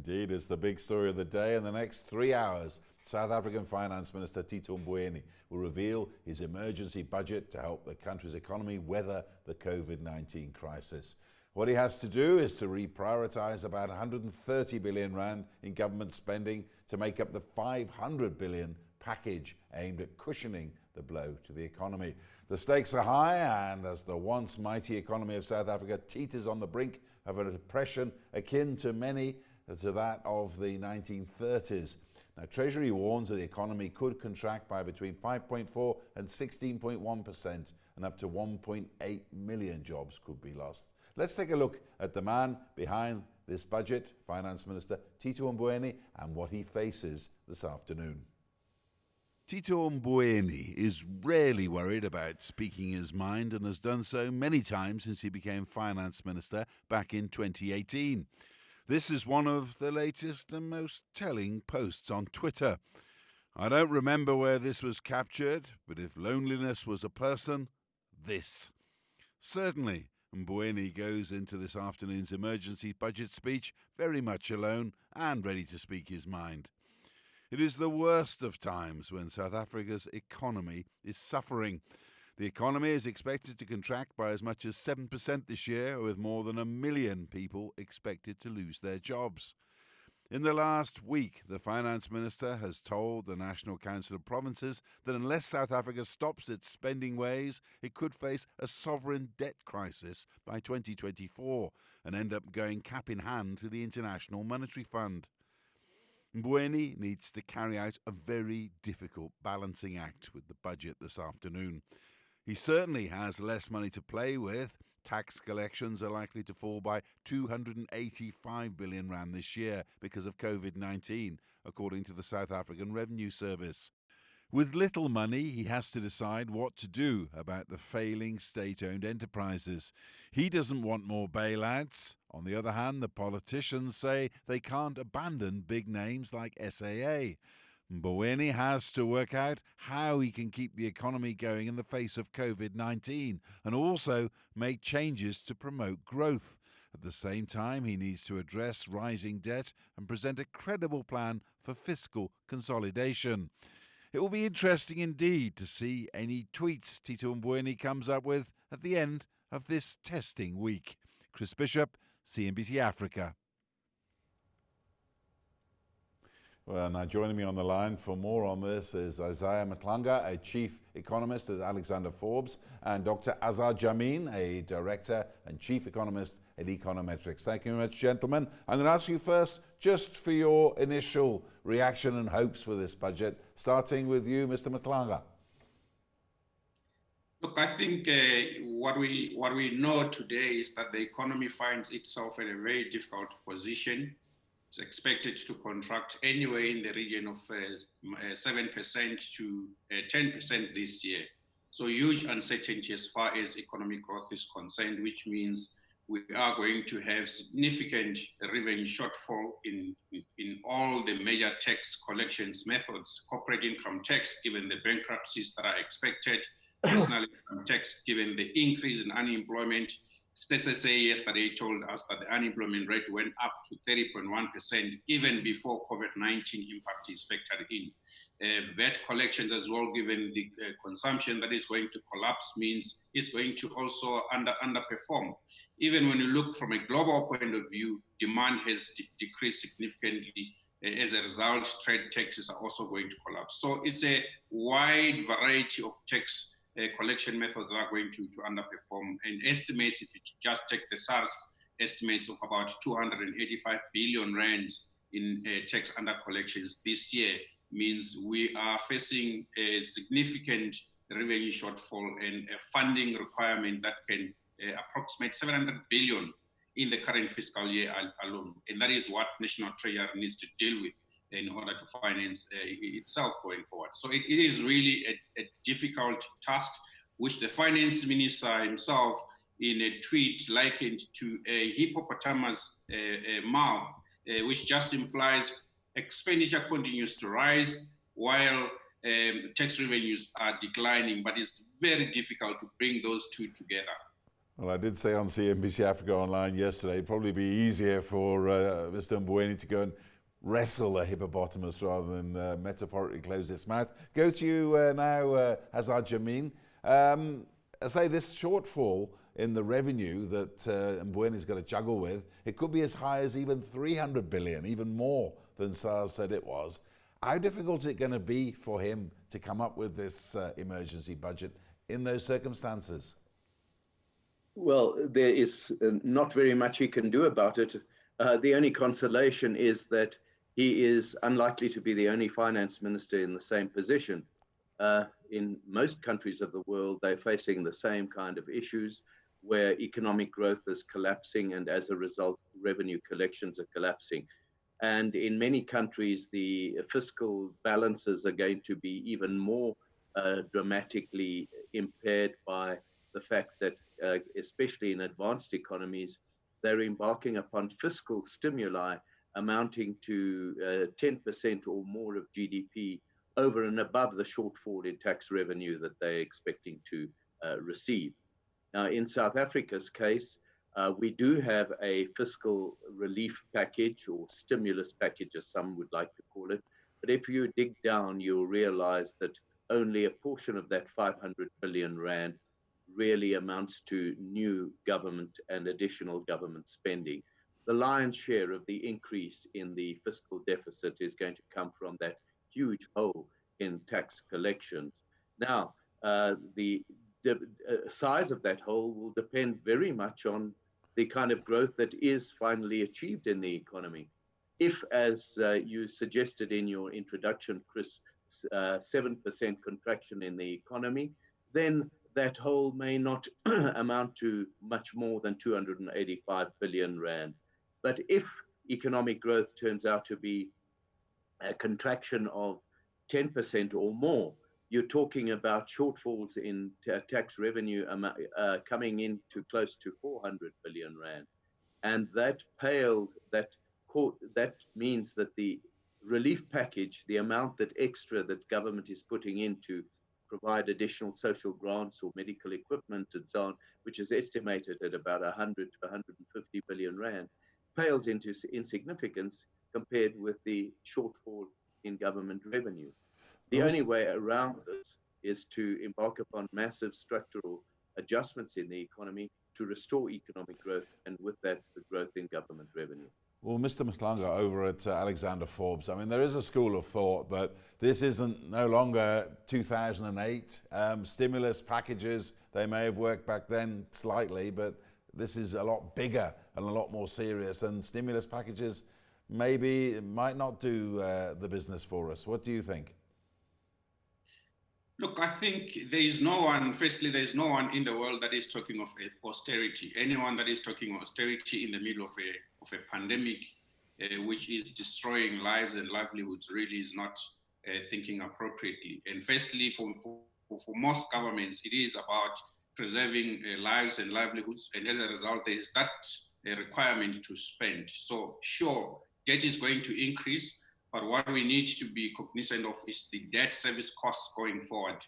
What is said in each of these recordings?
Indeed, it's the big story of the day. In the next 3 hours, South African Finance Minister Tito Mboweni will reveal his emergency budget to help the country's economy weather the COVID-19 crisis. What he has to do is to reprioritise about 130 billion rand in government spending to make up the 500 billion package aimed at cushioning the blow to the economy. The stakes are high, and as the once mighty economy of South Africa teeters on the brink of a depression akin to many to that of the 1930s. Now, Treasury warns that the economy could contract by between 5.4 and 16.1%, and up to 1.8 million jobs could be lost. Let's take a look at the man behind this budget, Finance Minister Tito Mboweni, and what he faces this afternoon. Tito Mboweni is rarely worried about speaking his mind and has done so many times since he became Finance Minister back in 2018. This is one of the latest and most telling posts on Twitter. I don't remember where this was captured, but if loneliness was a person, this. Certainly, Mboweni goes into this afternoon's emergency budget speech very much alone and ready to speak his mind. It is the worst of times when South Africa's economy is suffering. The economy is expected to contract by as much as 7% this year, with more than 1 million people expected to lose their jobs. In the last week, the Finance Minister has told the National Council of Provinces that unless South Africa stops its spending ways, it could face a sovereign debt crisis by 2024 and end up going cap in hand to the International Monetary Fund. Mboweni needs to carry out a very difficult balancing act with the budget this afternoon. He certainly has less money to play with. Tax collections are likely to fall by 285 billion rand this year because of COVID-19, according to the South African Revenue Service. With little money, he has to decide what to do about the failing state-owned enterprises. He doesn't want more bailouts. On the other hand, the politicians say they can't abandon big names like SAA. Mboweni has to work out how he can keep the economy going in the face of COVID-19 and also make changes to promote growth. At the same time, he needs to address rising debt and present a credible plan for fiscal consolidation. It will be interesting indeed to see any tweets Tito Mboweni comes up with at the end of this testing week. Chris Bishop, CNBC Africa. Well, now joining me on the line for more on this is Isaah Mhlanga, a Chief Economist at Alexander Forbes, and Dr. Azar, Jammine, a Director and Chief Economist at Econometrix. Thank you very much, gentlemen. I'm going to ask you first, just for your initial reaction and hopes for this budget, starting with you, Mr. Mhlanga. Look, I think what we know today is that the economy finds itself in a very difficult position. It's expected to contract anywhere in the region of 7% to 10% this year. So huge uncertainty as far as economic growth is concerned, which means we are going to have significant revenue shortfall in all the major tax collections methods. Corporate income tax, given the bankruptcies that are expected, personal income tax, given the increase in unemployment. Stats SA yesterday told us that the unemployment rate went up to 30.1% even before COVID-19 impact is factored in. VAT collections as well, given the consumption that is going to collapse, means it's going to also underperform. Even when you look from a global point of view, demand has decreased significantly. As a result, trade taxes are also going to collapse. So it's a wide variety of tax collection methods that are going to underperform. And estimates, if you just take the SARS estimates of about 285 billion rand in tax under collections this year, means we are facing a significant revenue shortfall and a funding requirement that can approximate 700 billion in the current fiscal year alone. And that is what National Treasury needs to deal with in order to finance itself going forward. So it is really a difficult task, which the finance minister himself in a tweet likened to a hippopotamus mouth, which just implies expenditure continues to rise while tax revenues are declining, but it's very difficult to bring those two together. Well, I did say on CNBC Africa Online yesterday, it'd probably be easier for Mr. Mboweni to go and wrestle a hippopotamus rather than metaphorically close its mouth. Go to you now, Azar, Jammine. I say this shortfall in the revenue that Mboweni's got to juggle with, it could be as high as even 300 billion, even more than SARS said it was. How difficult is it going to be for him to come up with this emergency budget in those circumstances? Well, there is not very much he can do about it. The only consolation is that he is unlikely to be the only finance minister in the same position. In most countries of the world, they're facing the same kind of issues where economic growth is collapsing and as a result, revenue collections are collapsing. And in many countries, the fiscal balances are going to be even more dramatically impaired by the fact that, especially in advanced economies, they're embarking upon fiscal stimuli amounting to 10% or more of GDP over and above the shortfall in tax revenue that they're expecting to receive. Now, in South Africa's case, we do have a fiscal relief package or stimulus package, as some would like to call it. But if you dig down, you'll realize that only a portion of that 500 billion rand really amounts to new government and additional government spending. The lion's share of the increase in the fiscal deficit is going to come from that huge hole in tax collections. Now, the size of that hole will depend very much on the kind of growth that is finally achieved in the economy. If, as you suggested in your introduction, Chris, 7% contraction in the economy, then that hole may not amount to much more than 285 billion rand. But if economic growth turns out to be a contraction of 10% or more, you're talking about shortfalls in tax revenue coming into close to 400 billion rand. And that means that the relief package, the amount that extra that government is putting in to provide additional social grants or medical equipment and so on, which is estimated at about 100 to 150 billion rand, pales into insignificance compared with the shortfall in government revenue. The only way around this is to embark upon massive structural adjustments in the economy to restore economic growth, and with that, the growth in government revenue. Well, Mr. Mhlanga over at Alexander Forbes, I mean, there is a school of thought that this isn't no longer 2008 stimulus packages. They may have worked back then slightly, but this is a lot bigger and a lot more serious, and stimulus packages maybe might not do the business for us. What do you think? Look, I think there is no one in the world that is talking of austerity. Anyone that is talking of austerity in the middle of a pandemic, which is destroying lives and livelihoods, really is not thinking appropriately. And firstly, for most governments, it is about preserving lives and livelihoods. And as a result, there is that requirement to spend. So sure, debt is going to increase, but what we need to be cognizant of is the debt service costs going forward.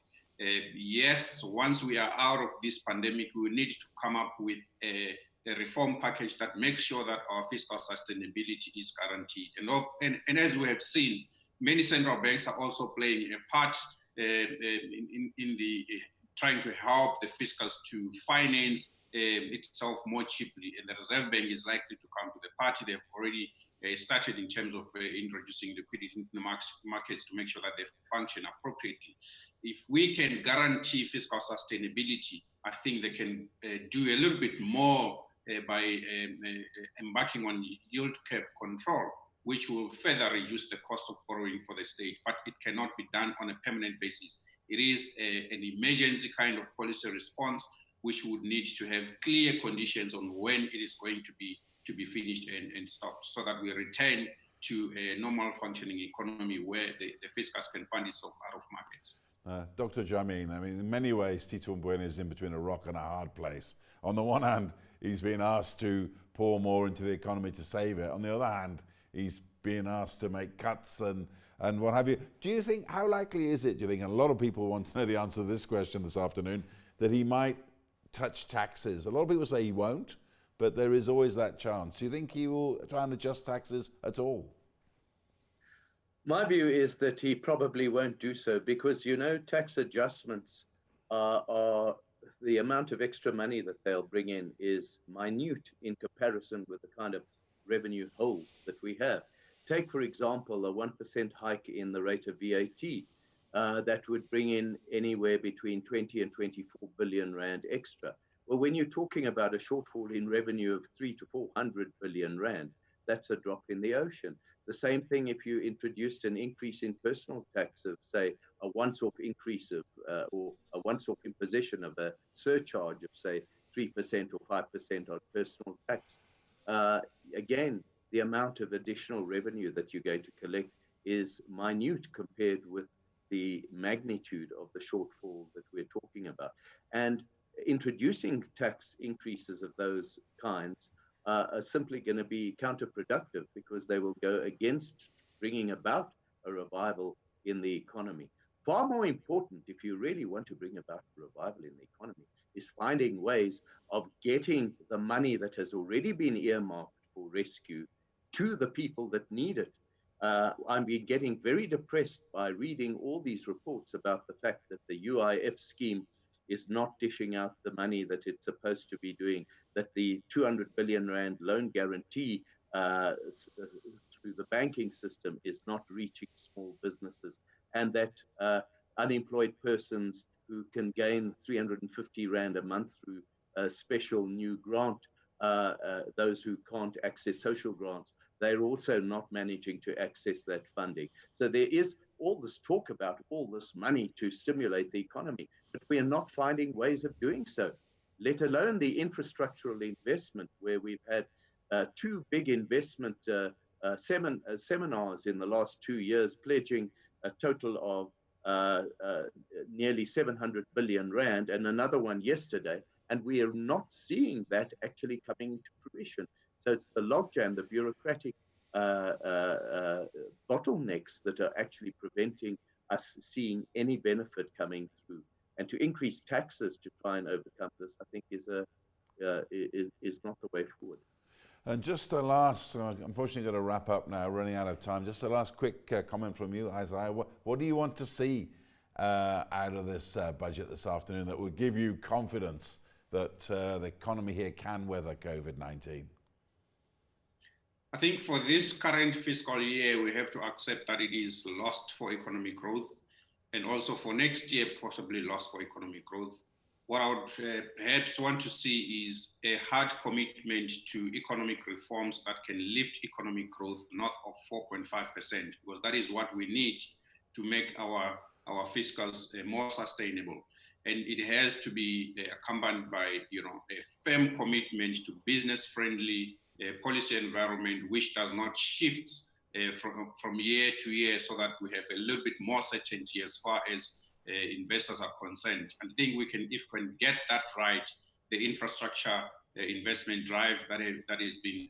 Yes, once we are out of this pandemic, we need to come up with a reform package that makes sure that our fiscal sustainability is guaranteed. And as we have seen, many central banks are also playing a part in the trying to help the fiscals to finance itself more cheaply. And the Reserve Bank is likely to come to the party. They've already started in terms of introducing liquidity into the markets to make sure that they function appropriately. If we can guarantee fiscal sustainability, I think they can do a little bit more by embarking on yield curve control, which will further reduce the cost of borrowing for the state, but it cannot be done on a permanent basis. It is an emergency kind of policy response, which would need to have clear conditions on when it is going to be finished and stopped, so that we return to a normal functioning economy where the fiscus can fund itself out of markets. Dr. Jammine, I mean, in many ways, Tito Mboweni is in between a rock and a hard place. On the one hand, he's being asked to pour more into the economy to save it. On the other hand, he's being asked to make cuts and what have you. Do you think, how likely is it, do you think, and a lot of people want to know the answer to this question this afternoon, that he might touch taxes. A lot of people say he won't, but there is always that chance. Do you think he will try and adjust taxes at all? My view is that he probably won't do so because, tax adjustments are the amount of extra money that they'll bring in is minute in comparison with the kind of revenue hole that we have. Take, for example, a 1% hike in the rate of VAT. That would bring in anywhere between 20 and 24 billion rand extra. Well, when you're talking about a shortfall in revenue of 300 to 400 billion rand, that's a drop in the ocean. The same thing if you introduced an increase in personal tax of, say, a once-off increase of, or a once-off imposition of a surcharge of, say, 3% or 5% on personal tax. Again, the amount of additional revenue that you're going to collect is minute compared with the magnitude of the shortfall that we're talking about. And introducing tax increases of those kinds are simply going to be counterproductive because they will go against bringing about a revival in the economy. Far more important, if you really want to bring about a revival in the economy, is finding ways of getting the money that has already been earmarked for rescue to the people that need it. I'm getting very depressed by reading all these reports about the fact that the UIF scheme is not dishing out the money that it's supposed to be doing, that the 200 billion rand loan guarantee through the banking system is not reaching small businesses, and that unemployed persons who can gain 350 rand a month through a special new grant, those who can't access social grants, they're also not managing to access that funding. So there is all this talk about all this money to stimulate the economy, but we are not finding ways of doing so, let alone the infrastructural investment, where we've had two big investment seminars in the last 2 years, pledging a total of nearly 700 billion rand, and another one yesterday, and we are not seeing that actually coming into fruition. So it's the logjam, the bureaucratic bottlenecks that are actually preventing us seeing any benefit coming through. And to increase taxes to try and overcome this, I think is not the way forward. And just a last, unfortunately got to wrap up now, running out of time. Just a last quick comment from you, Isaiah. What do you want to see out of this budget this afternoon that would give you confidence that the economy here can weather COVID-19? I think for this current fiscal year, we have to accept that it is lost for economic growth, and also for next year, possibly lost for economic growth. What I would perhaps want to see is a hard commitment to economic reforms that can lift economic growth north of 4.5%, because that is what we need to make our fiscals more sustainable. And it has to be accompanied by a firm commitment to business-friendly policy environment, which does not shift from year to year, so that we have a little bit more certainty as far as investors are concerned. I think if we can get that right, the infrastructure investment drive that is being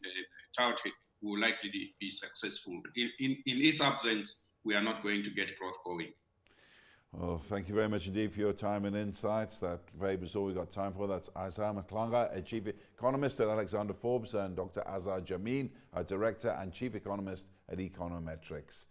touted will likely be successful. In its absence, we are not going to get growth going. Well, thank you very much indeed for your time and insights. That very much all we've got time for. That's Isaah Mhlanga, a Chief Economist at Alexander Forbes, and Dr. Azar Jammine, a Director and Chief Economist at Econometrix.